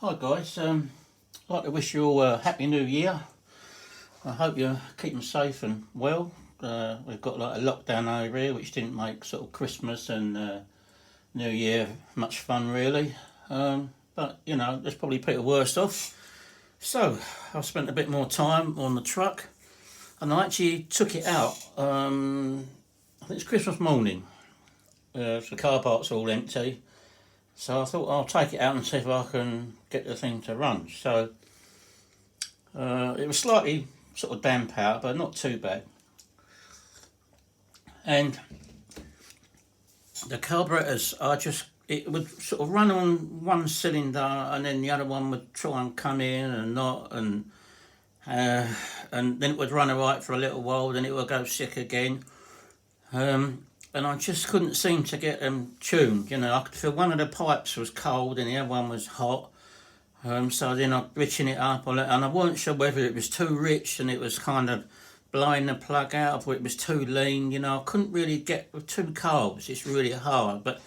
Hi guys, I'd like to wish you all a happy new year. I hope you're keeping safe and well. We've got like a lockdown over here which didn't make sort of Christmas and New Year much fun really. But you know, there's probably people worse off. So I spent a bit more time on the truck and I actually took it out, I think it's Christmas morning. So the car park's all empty. So I thought I'll take it out and see if I can get the thing to run. So it was slightly sort of damp out, but not too bad. And the carburetors it would sort of run on one cylinder and then the other one would try and come in and not, and then it would run alright for a little while, then it would go sick again. And I just couldn't seem to get them tuned. You know, I could feel one of the pipes was cold and the other one was hot. So then I'm riching it up, and I wasn't sure whether it was too rich and it was kind of blowing the plug out, or it was too lean. You know, I couldn't really get with two carbs. It's really hard. But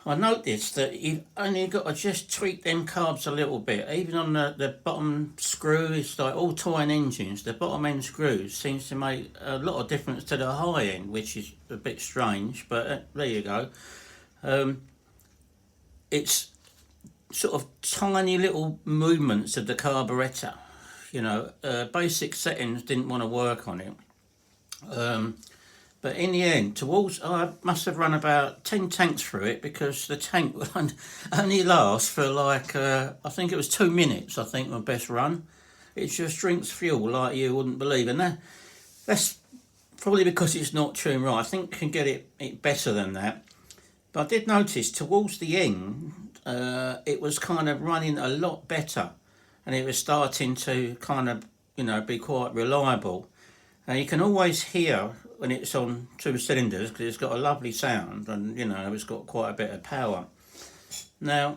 I noticed that you've only got to just tweak them carbs a little bit. Even on the bottom screw, it's like all Toyan engines, the bottom end screws seems to make a lot of difference to the high end, which is a bit strange, but there you go. It's sort of tiny little movements of the carburettor. You know, basic settings didn't want to work on it. But in the end, I must have run about 10 tanks through it, because the tank will only last for like, I think it was 2 minutes, I think, my best run. It just drinks fuel like you wouldn't believe. And that's probably because it's not tuned right. I think you can get it better than that. But I did notice towards the end, it was kind of running a lot better. And it was starting to kind of, you know, be quite reliable. Now you can always hear when it's on 2 cylinders, because it's got a lovely sound, and you know, it's got quite a bit of power. Now,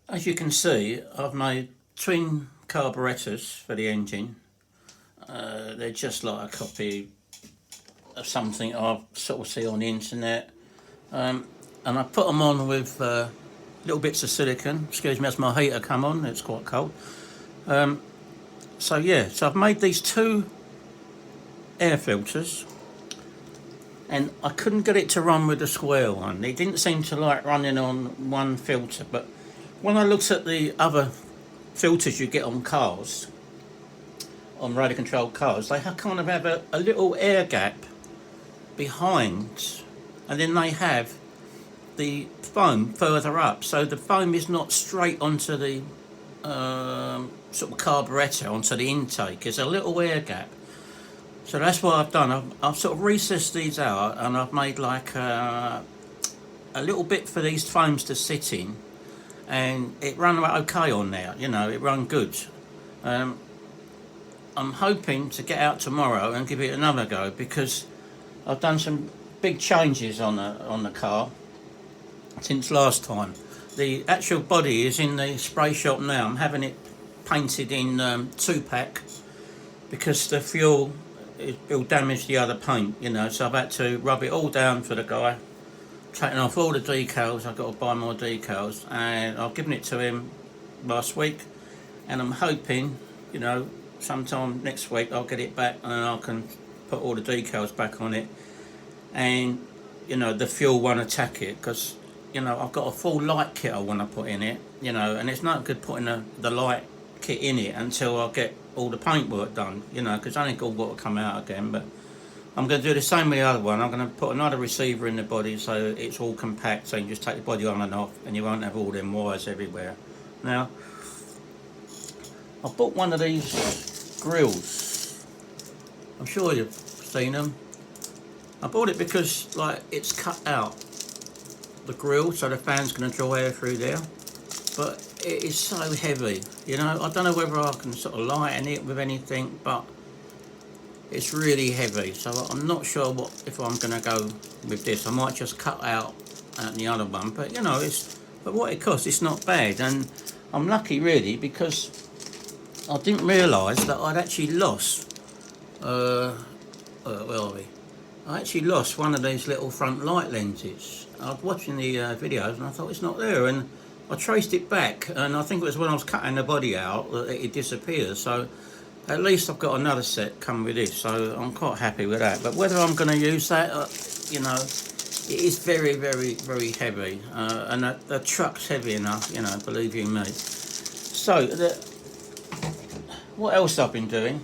as you can see, I've made twin carburetors for the engine. They're just like a copy of something I sort of see on the internet, and I put them on with little bits of silicone. Excuse me as my heater come on, it's quite cold. So yeah, so I've made these 2 air filters, and I couldn't get it to run with the square one. It didn't seem to like running on one filter, but when I looked at the other filters you get on cars, on radio controlled cars, they kind of have a little air gap behind, and then they have the foam further up, so the foam is not straight onto the sort of carburettor, onto the intake. There's a little air gap. So that's what I've done. I've sort of recessed these out, and I've made like a little bit for these foams to sit in, and it ran okay on there. You know, it ran good. I'm hoping to get out tomorrow and give it another go, because I've done some big changes on the car since last time. The actual body is in the spray shop now. I'm having it painted in 2-pack, because the fuel, it'll damage the other paint, you know, so I've had to rub it all down for the guy, taking off all the decals. I've got to buy more decals, and I've given it to him last week, and I'm hoping, you know, sometime next week I'll get it back and I can put all the decals back on it, and you know, the fuel won't attack it, because you know, I've got a full light kit I want to put in it, you know, and it's not good putting the light kit in it until I get all the paintwork done, you know, because I think all got to come out again. But I'm going to do the same with the other one. I'm going to put another receiver in the body so it's all compact, so you can just take the body on and off and you won't have all them wires everywhere. Now, I bought one of these grills. I'm sure you've seen them. I bought it because like it's cut out the grill, so the fan's going to draw air through there, but it is so heavy, you know. I don't know whether I can sort of lighten it with anything, but it's really heavy, so I'm not sure if I'm going to go with this. I might just cut out the other one, but you know, but what it costs, it's not bad. And I'm lucky really, because I didn't realise that I'd actually lost where are we? I actually lost one of these little front light lenses. I was watching the videos and I thought it's not there, and I traced it back, and I think it was when I was cutting the body out that it disappeared. So at least I've got another set come with this, so I'm quite happy with that. But whether I'm going to use that, you know, it is very, very, very heavy, and the truck's heavy enough, you know, believe you me. So what else I've been doing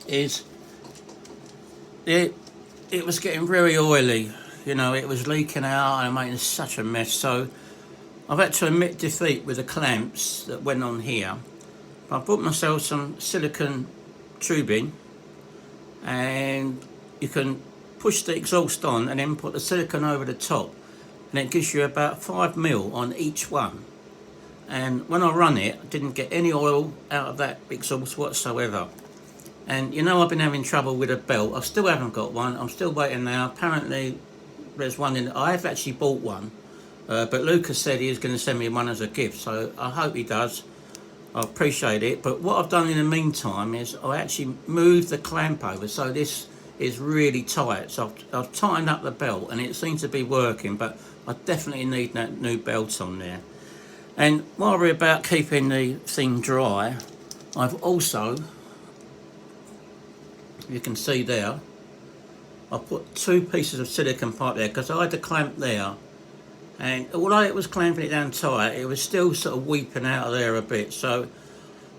is it was getting very oily, you know, it was leaking out and making such a mess. So I've had to admit defeat with the clamps that went on here. I bought myself some silicone tubing, and you can push the exhaust on and then put the silicone over the top, and it gives you about 5mm on each one. And when I run it, I didn't get any oil out of that exhaust whatsoever. And you know, I've been having trouble with a belt. I still haven't got one. I'm still waiting now. Apparently there's one in. I have actually bought one, but Lucas said he was going to send me one as a gift, so I hope he does. I appreciate it. But what I've done in the meantime is I actually moved the clamp over, so this is really tight. So I've tightened up the belt, and it seems to be working, but I definitely need that new belt on there. And while we're about keeping the thing dry, I've also, you can see there, I put 2 pieces of silicone pipe there because I had the clamp there, and although it was clamping it down tight, it was still sort of weeping out of there a bit. So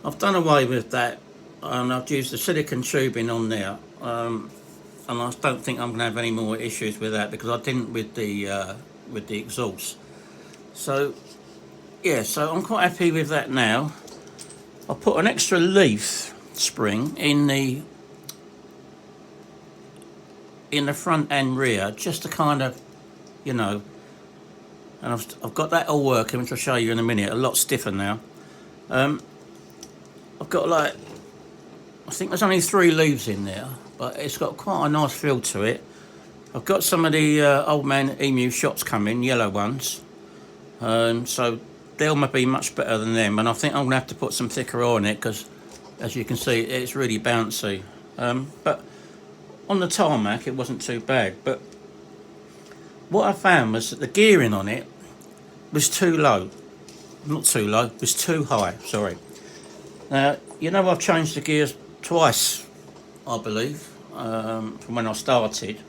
I've done away with that, and I've used the silicone tubing on there, and I don't think I'm going to have any more issues with that because I didn't with the exhaust. So yeah, so I'm quite happy with that now. I put an extra leaf spring in the front and rear, just to kind of, you know, and I've got that all working, which I'll show you in a minute. A lot stiffer now. I've got, like, I think there's only 3 leaves in there, but it's got quite a nice feel to it. I've got some of the Old Man Emu shots coming, yellow ones, so they'll be much better than them, and I think I'm going to have to put some thicker oil in it because, as you can see, it's really bouncy. But on the tarmac it wasn't too bad, but what I found was that the gearing on it was too low. Not too low, it was too high, sorry. Now, you know, I've changed the gears twice, I believe, from when I started.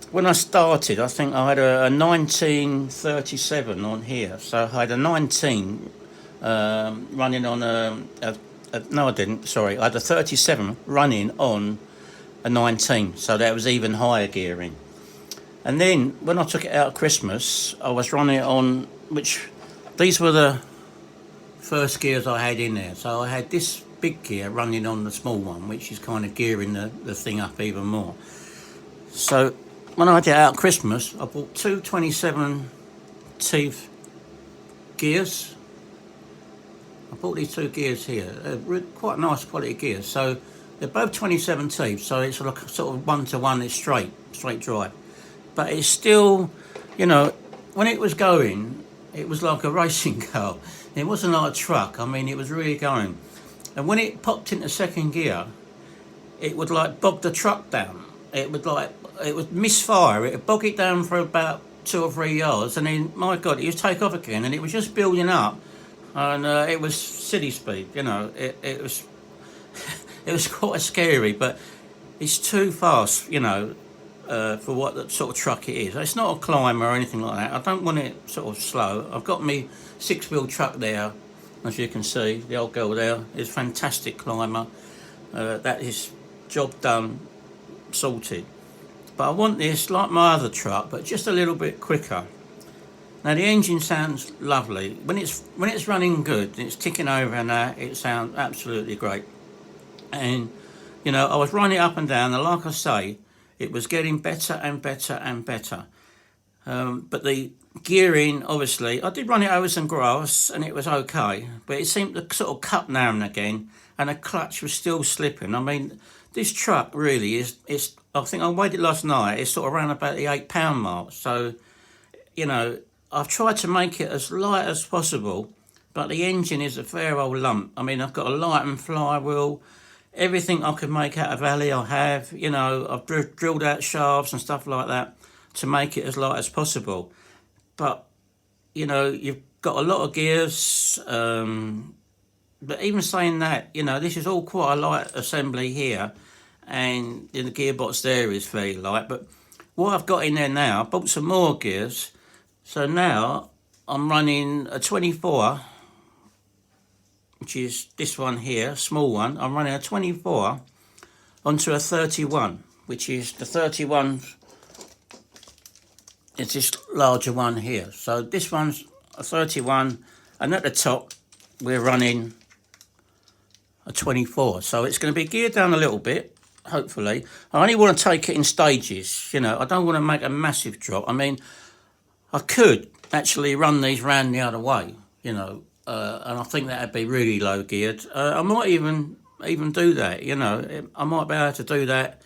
When I started, I think I had a 1937 on here, so I had a 19 running on no I didn't, sorry, I had a 37 running on a 19, so that was even higher gearing. And then when I took it out at Christmas, I was running it on, which these were the first gears I had in there. So I had this big gear running on the small one, which is kind of gearing the thing up even more. So when I had it out at Christmas, I bought 2 27 teeth gears. I bought these 2 gears here. They're quite nice quality gears. So they're both 27 teeth, so it's like a sort of 1-to-1, it's straight drive. But it's still, you know, when it was going, it was like a racing car. It wasn't like a truck. I mean, it was really going. And when it popped into second gear, it would like bog the truck down. It would misfire. It would bog it down for about 2 or 3 yards, and then, my God, it would take off again, and it was just building up, and it was city speed. You know, it was it was quite scary, but it's too fast, you know, for what the sort of truck it is. It's not a climber or anything like that. I don't want it sort of slow. I've got me 6-wheel truck there, as you can see. The old girl there is a fantastic climber. That is job done, sorted. But I want this like my other truck, but just a little bit quicker. Now the engine sounds lovely. When it's running good, it's ticking over and that, it sounds absolutely great. And you know, I was running up and down, and like I say, it was getting better and better and better. But the gearing, obviously, I did run it over some grass and it was okay, but it seemed to sort of cut now and again, and the clutch was still slipping. I mean, this truck really is, I think I weighed it last night, it's sort of around about the 8-pound mark. So, you know, I've tried to make it as light as possible, but the engine is a fair old lump. I mean, I've got a lightened flywheel. Everything I could make out of alley I have, you know, I've drilled out shafts and stuff like that to make it as light as possible. But, you know, you've got a lot of gears, but even saying that, you know, this is all quite a light assembly here, and the gearbox there is very light. But what I've got in there now, I bought some more gears, so now I'm running a 24, which is this one here, small one. I'm running a 24 onto a 31, which is the 31. It's this larger one here. So this one's a 31, and at the top we're running a 24. So it's going to be geared down a little bit, hopefully. I only want to take it in stages, you know. I don't want to make a massive drop. I mean, I could actually run these round the other way, you know, and I think that'd be really low geared. I might even do that, you know. I might be able to do that.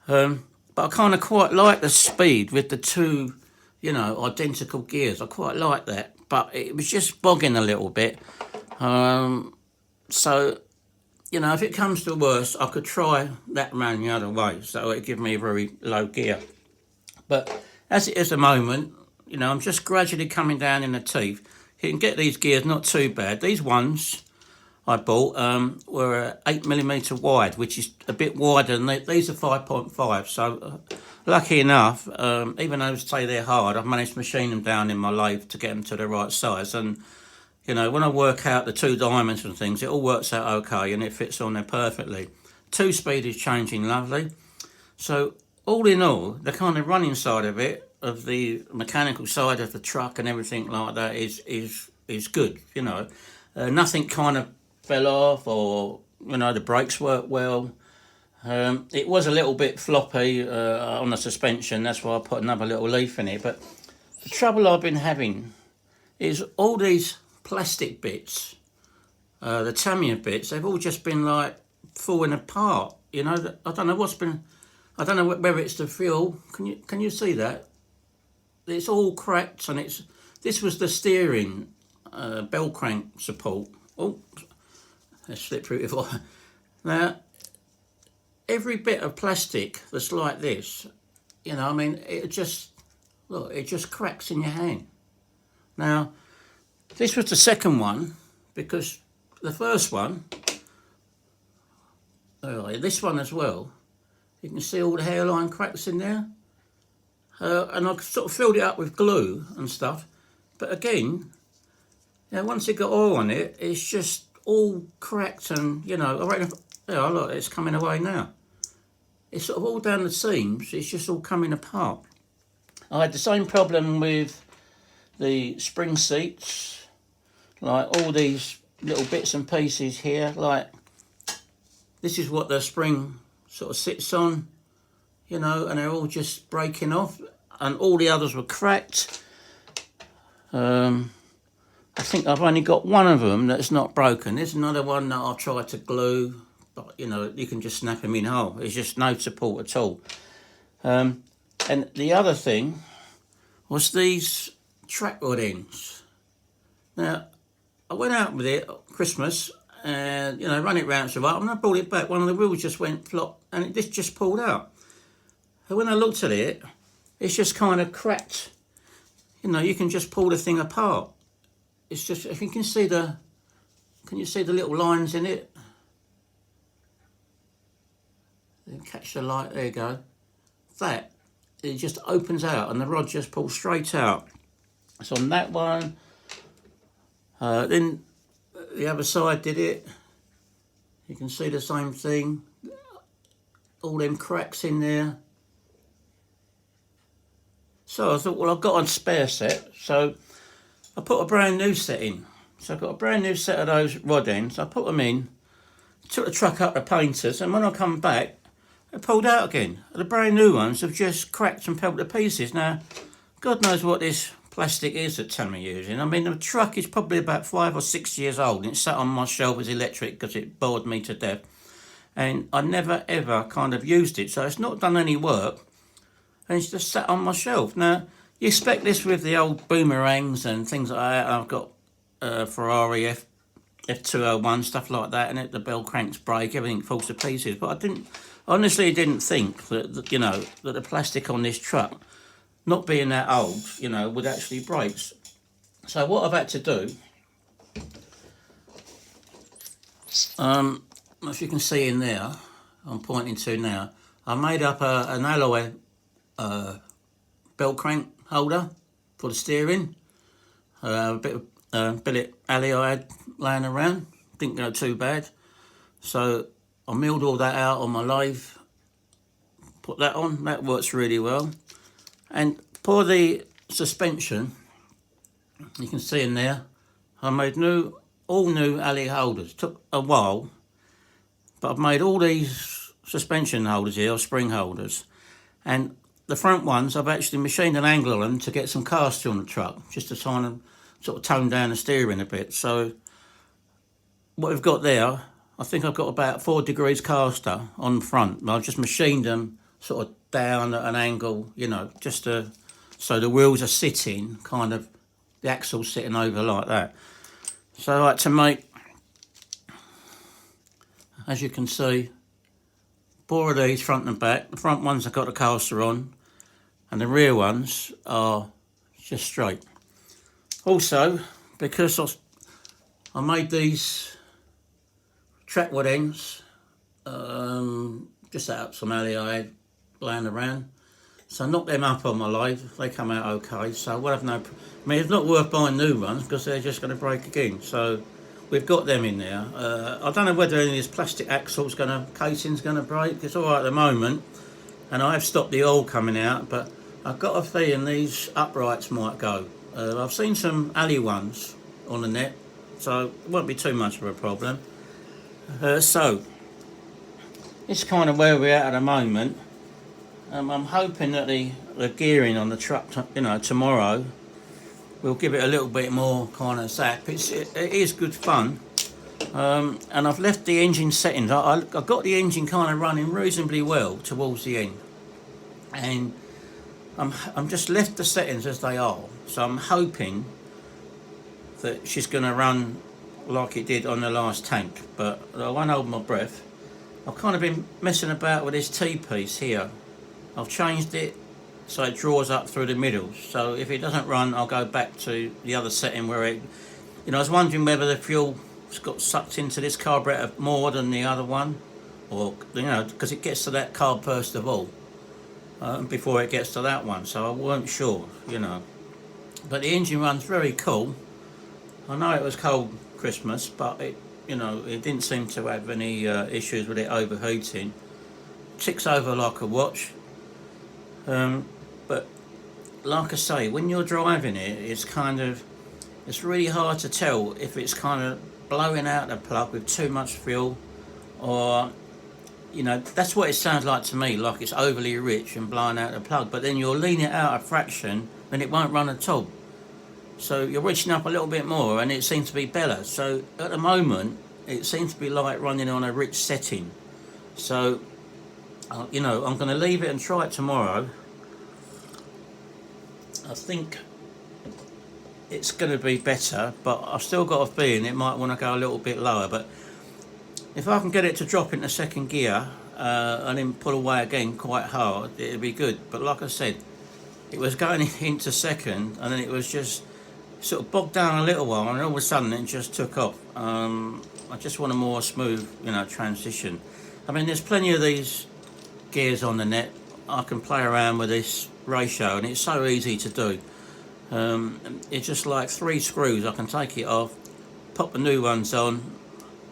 But I kind of quite like the speed with the two, you know, identical gears. I quite like that. But it was just bogging a little bit. So, you know, if it comes to worse, I could try that round the other way. So it'd give me a very low gear. But as it is at the moment, you know, I'm just gradually coming down in the teeth. You can get these gears not too bad. These ones I bought were 8mm wide, which is a bit wider than these are 5.5. So lucky enough, even though say they're hard, I've managed to machine them down in my lathe to get them to the right size. And you know, when I work out the two diamonds and things, it all works out okay and it fits on there perfectly. 2-speed is changing lovely. So all in all, the kind of running side of it, of the mechanical side of the truck and everything like that is good. You know, nothing kind of fell off, or you know, the brakes work well. It was a little bit floppy on the suspension, that's why I put another little leaf in it. But the trouble I've been having is all these plastic bits, the Tamiya bits, they've all just been like falling apart. You know, I don't know what's been, I don't know whether it's the fuel. Can you see that? It's all cracked, and this was the steering bell crank support. Oh, let's slip through it. Now, every bit of plastic that's like this, you know, I mean, it just cracks in your hand. Now, this was the second one, because the first one, this one as well, you can see all the hairline cracks in there. And I sort of filled it up with glue and stuff. But again, you know, once it got oil on it, it's just all cracked, and you know, I reckon, yeah, look, it's coming away now. It's sort of all down the seams, it's just all coming apart. I had the same problem with the spring seats, like all these little bits and pieces here, like this is what the spring sort of sits on, you know, and they're all just breaking off, and all the others were cracked. I think I've only got one of them that's not broken. There's another one that I'll try to glue, but you know, you can just snap them in whole. There's just no support at all. And the other thing was these track rod ends. Now, I went out with it at Christmas and, you know, run it round so right, and I brought it back. One of the wheels just went flop, and this just pulled out. And when I looked at it, it's just kind of cracked. You know, you can just pull the thing apart. It's just, if you can see can you see the little lines in it? Catch the light, there you go. That, it just opens out and the rod just pulls straight out. So on that one, then the other side did it. You can see the same thing. All them cracks in there. So I thought, well, I've got a spare set, so I put a brand new set in. So I've got a brand new set of those rod ends. I put them in, took the truck up to painters, and when I come back, it pulled out again. The brand new ones have just cracked and fell to pieces. Now, God knows what this plastic is that Tamiya using. I mean, the truck is probably about 5 or 6 years old, and it sat on my shelf as electric because it bored me to death. And I never ever kind of used it, so it's not done any work, and it's just sat on my shelf. Now, you expect this with the old boomerangs and things like that. I've got Ferrari F201, stuff like that, and the bell cranks break, everything falls to pieces. But I honestly didn't think that, you know, that the plastic on this truck, not being that old, you know, would actually break. So what I've had to do, as you can see in there, I'm pointing to now, I made up an alloy belt crank holder for the steering. A bit of billet alley I had laying around, didn't go too bad. So I milled all that out on my lathe, put that on, that works really well. And for the suspension, you can see in there, I made all new alley holders. Took a while, but I've made all these suspension holders here, or spring holders. And the front ones, I've actually machined an angle on them to get some caster on the truck, just to try and sort of tone down the steering a bit. So what we've got there, I think I've got about 4 degrees caster on the front. I've just machined them sort of down at an angle, you know, just to, so the wheels are sitting, kind of, the axle's sitting over like that. So I like to make, as you can see, 4 of these front and back. The front ones have got the caster on, and the rear ones are just straight. Also, because I made these track wood ends, just out of some alley I had laying around. So I knocked them up on my lathe, they come out okay, so we'll have no, I mean it's not worth buying new ones because they're just going to break again, so we've got them in there. I don't know whether any of this plastic axle's casing's going to break. It's alright at the moment, and I have stopped the oil coming out, but I've got a feeling these uprights might go. I've seen some alley ones on the net, so it won't be too much of a problem. So it's kind of where we're at the moment. I'm hoping that the gearing on the truck, you know, tomorrow will give it a little bit more kind of zap. It is good fun, and I've left the engine settings. I got the engine kind of running reasonably well towards the end, and I'm just left the settings as they are. So I'm hoping that she's going to run like it did on the last tank, but I won't hold my breath. I've kind of been messing about with this T-piece here. I've changed it so it draws up through the middle. So if it doesn't run, I'll go back to the other setting where it, you know, I was wondering whether the fuel's got sucked into this carburetor more than the other one, or, you know, because it gets to that carb first of all, before it gets to that one. So I weren't sure, you know. But the engine runs very cool. I know it was cold Christmas, but it, you know, it didn't seem to have any issues with it overheating. Ticks over like a watch. But like I say, when you're driving it, it's really hard to tell if it's kind of blowing out the plug with too much fuel, or, you know, that's what it sounds like to me, like it's overly rich and blowing out the plug. But then you'll lean it out a fraction and it won't run at all. So you're reaching up a little bit more and it seems to be better. So at the moment, it seems to be like running on a rich setting. So, you know, I'm going to leave it and try it tomorrow. I think it's going to be better, but I've still got a feeling it might want to go a little bit lower. But if I can get it to drop into second gear and then pull away again quite hard, it'll be good. But like I said, it was going into second and then it was just sort of bogged down a little while, and all of a sudden it just took off. I just want a more smooth, you know, transition. I mean, there's plenty of these gears on the net. I can play around with this ratio and it's so easy to do. It's just like 3 screws. I can take it off, pop the new ones on,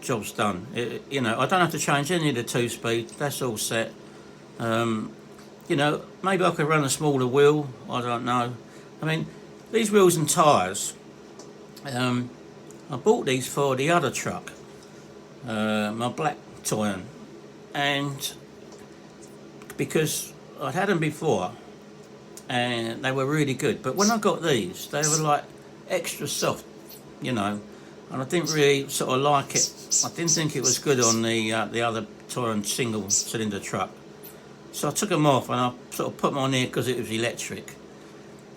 job's done. You know, I don't have to change any of the 2-speed, that's all set. You know, maybe I could run a smaller wheel, I don't know. I mean, these wheels and tyres, I bought these for the other truck, my black Toyan, and because I'd had them before and they were really good, but when I got these, they were like extra soft, you know, and I didn't really sort of like it. I didn't think it was good on the other Toyan single cylinder truck. So I took them off and I sort of put them on here because it was electric.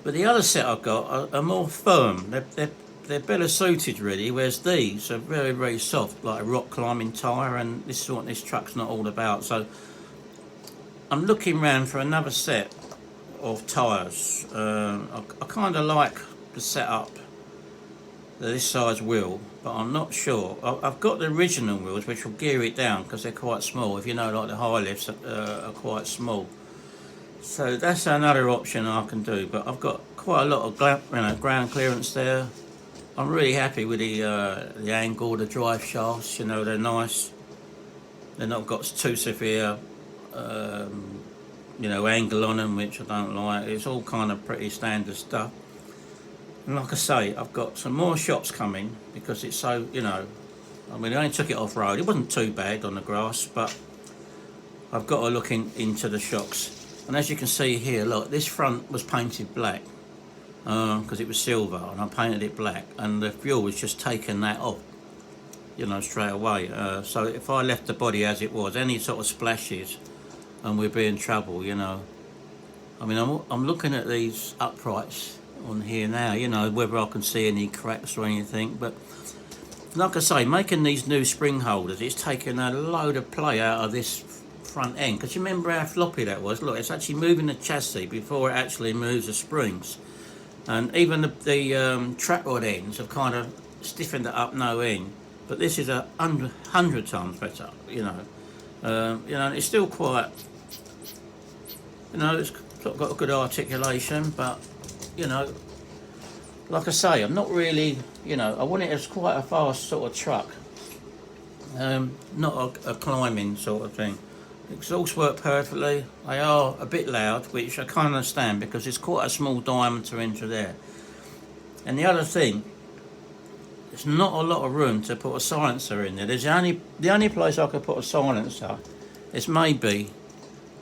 But the other set I've got are more firm. They're better suited really, whereas these are very, very soft, like a rock climbing tyre, and this is what this truck's not all about. So I'm looking round for another set of tyres. I kind of like the setup this size wheel, but I'm not sure. I've got the original wheels which will gear it down because they're quite small. If you know, like the Hilifts are quite small. So that's another option I can do, but I've got quite a lot of ground clearance there. I'm really happy with the angle, the drive shafts. You know, they're nice. They're not got too severe, angle on them, which I don't like. It's all kind of pretty standard stuff. And like I say, I've got some more shops coming because it's so, I mean, I only took it off road. It wasn't too bad on the grass, but I've got to look into the shocks. And as you can see here, look, this front was painted black because it was silver, and I painted it black, and the fuel was just taking that off, straight away. So if I left the body as it was, any sort of splashes, and we'd be in trouble, I mean, I'm looking at these uprights on here now, whether I can see any cracks or anything, but like I say, making these new spring holders, it's taken a load of play out of this front end, because you remember how floppy that was. Look, it's actually moving the chassis before it actually moves the springs, and even the track rod ends have kind of stiffened it up no end, but this is 100 times better. It's still quite, it's got a good articulation, but like I say, I'm not really, I want it as quite a fast sort of truck, not a climbing sort of thing. Exhausts work perfectly. They are a bit loud, which I can't understand because it's quite a small diameter into there. And the other thing, there's not a lot of room to put a silencer in there. The only place I could put a silencer is maybe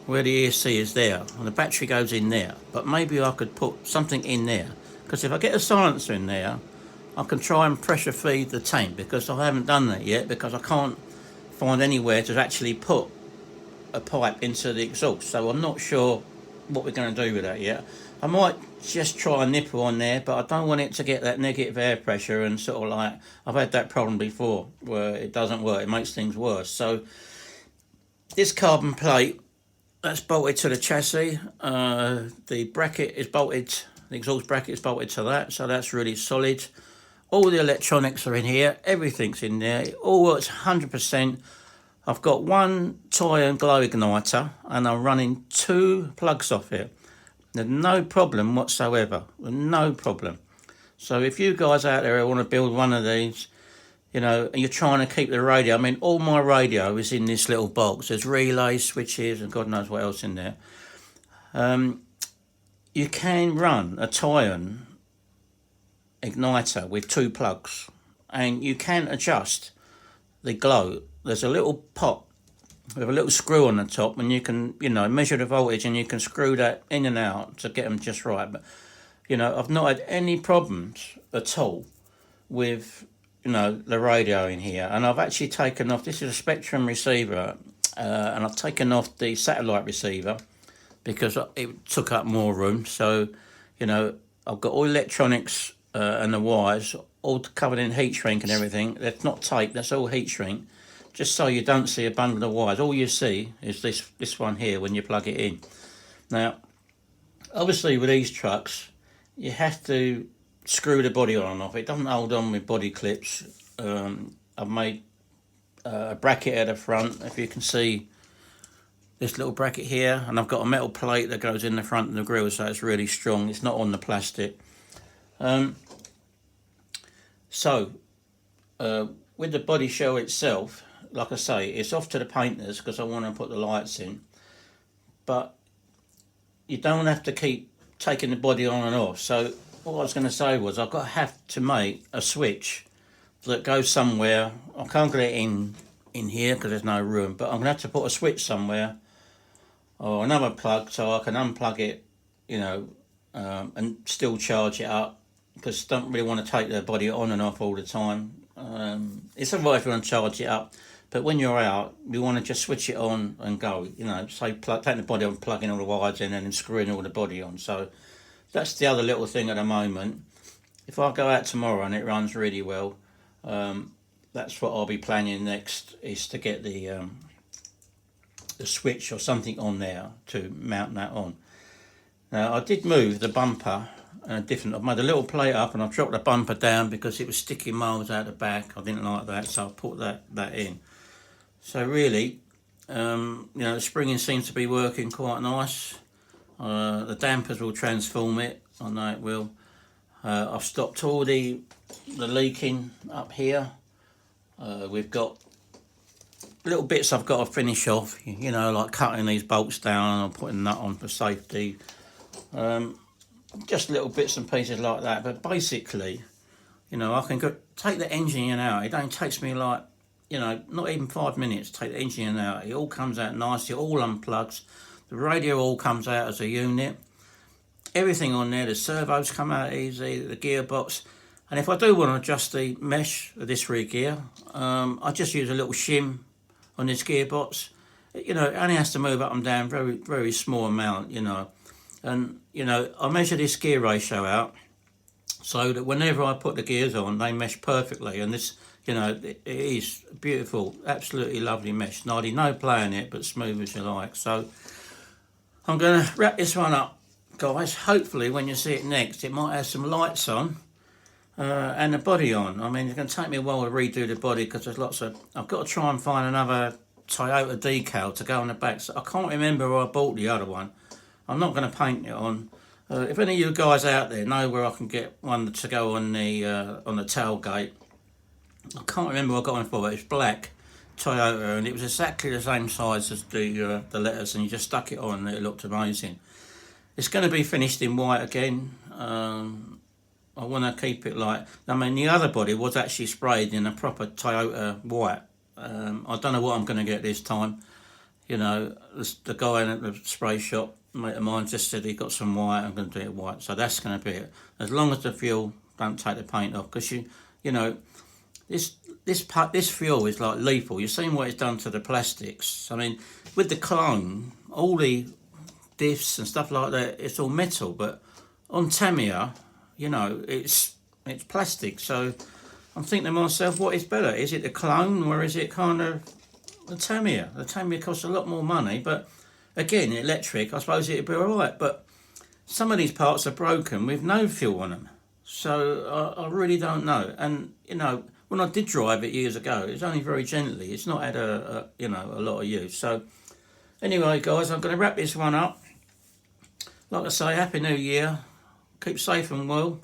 where the ESC is there, and the battery goes in there. But maybe I could put something in there, because if I get a silencer in there, I can try and pressure feed the tank, because I haven't done that yet, because I can't find anywhere to actually put a pipe into the exhaust. So I'm not sure what we're going to do with that yet. I might just try a nipple on there, but I don't want it to get that negative air pressure, and sort of like, I've had that problem before where it doesn't work, it makes things worse. So this carbon plate, that's bolted to the chassis. The bracket is bolted, the exhaust bracket is bolted to that, so that's really solid. All the electronics are in here, everything's in there, it all works 100%. I've got one Toyan glow igniter, and I'm running 2 plugs off it. There's no problem whatsoever, no problem. So if you guys out there want to build one of these, and you're trying to keep the radio, I mean, all my radio is in this little box. There's relays, switches, and God knows what else in there. You can run a Toyan igniter with 2 plugs, and you can adjust the glow. There's a little pot with a little screw on the top, and you can, measure the voltage, and you can screw that in and out to get them just right. But, I've not had any problems at all with, the radio in here. And I've actually taken off, this is a Spectrum receiver, and I've taken off the satellite receiver because it took up more room. So, I've got all electronics and the wires all covered in heat shrink and everything. That's not tape, that's all heat shrink. Just so you don't see a bundle of wires. All you see is this one here when you plug it in. Now, obviously with these trucks, you have to screw the body on and off. It doesn't hold on with body clips. I've made a bracket at the front, if you can see this little bracket here, and I've got a metal plate that goes in the front of the grille, so it's really strong. It's not on the plastic. With the body shell itself, like I say, it's off to the painters because I want to put the lights in, but you don't have to keep taking the body on and off. So what I was going to say was I've got to have to make a switch that goes somewhere. I can't get it in here because there's no room, but I'm going to have to put a switch somewhere or another plug so I can unplug it, and still charge it up, because I don't really want to take the body on and off all the time. It's alright if you want to charge it up, but when you're out, you want to just switch it on and go. Say take the body on, plugging all the wires in, and then screwing all the body on. So that's the other little thing at the moment. If I go out tomorrow and it runs really well, that's what I'll be planning next, is to get the switch or something on there to mount that on. Now, I did move the bumper different. I've made a little plate up and I've dropped the bumper down because it was sticking miles out the back. I didn't like that, so I put that in. So really, you know, the springing seems to be working quite nice. The dampers will transform it. I know it will. I've stopped all the leaking up here. We've got little bits I've got to finish off, you know, like cutting these bolts down and putting that on for safety. Just little bits and pieces like that. But basically, you know, I can take the engine in out. It only takes me like, you know, not even 5 minutes to take the engine in out. It all comes out nice. It all unplugs. The radio all comes out as a unit. Everything on there, the servos come out easy, the gearbox. And if I do want to adjust the mesh of this rear gear, I just use a little shim on this gearbox. You know, it only has to move up and down very, very small amount, you know. And, you know, I measure this gear ratio out so that whenever I put the gears on, they mesh perfectly. And this, you know, it is beautiful, absolutely lovely mesh. No play in it, but smooth as you like. So I'm going to wrap this one up, guys. Hopefully when you see it next, it might have some lights on. And the body on. I mean, it's going to take me a while to redo the body because there's lots of... I've got to try and find another Toyota decal to go on the back. So I can't remember where I bought the other one. I'm not going to paint it on. If any of you guys out there know where I can get one to go on the tailgate, I can't remember what I got one for, but it's black Toyota, and it was exactly the same size as the letters, and you just stuck it on and it looked amazing. It's going to be finished in white again. I want to keep it like... I mean, the other body was actually sprayed in a proper Toyota white. I don't know what I'm going to get this time. You know, the guy in the spray shop, mate of mine, just said he got some white. I'm going to do it white. So that's going to be it. As long as the fuel don't take the paint off. Because, you know, this fuel is like lethal. You've seen what it's done to the plastics. I mean, with the clone, all the diffs and stuff like that, it's all metal. But on Tamiya... you know, it's plastic, so I'm thinking to myself, what is better? Is it the clone or is it kind of the Tamiya? The Tamiya costs a lot more money, but again, electric, I suppose it'd be alright, but some of these parts are broken with no fuel on them, so I really don't know. And, you know, when I did drive it years ago, it was only very gently. It's not had a lot of use. So anyway, guys, I'm going to wrap this one up. Like I say, Happy New Year. Keep safe and well,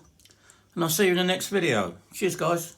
and I'll see you in the next video. Cheers, guys.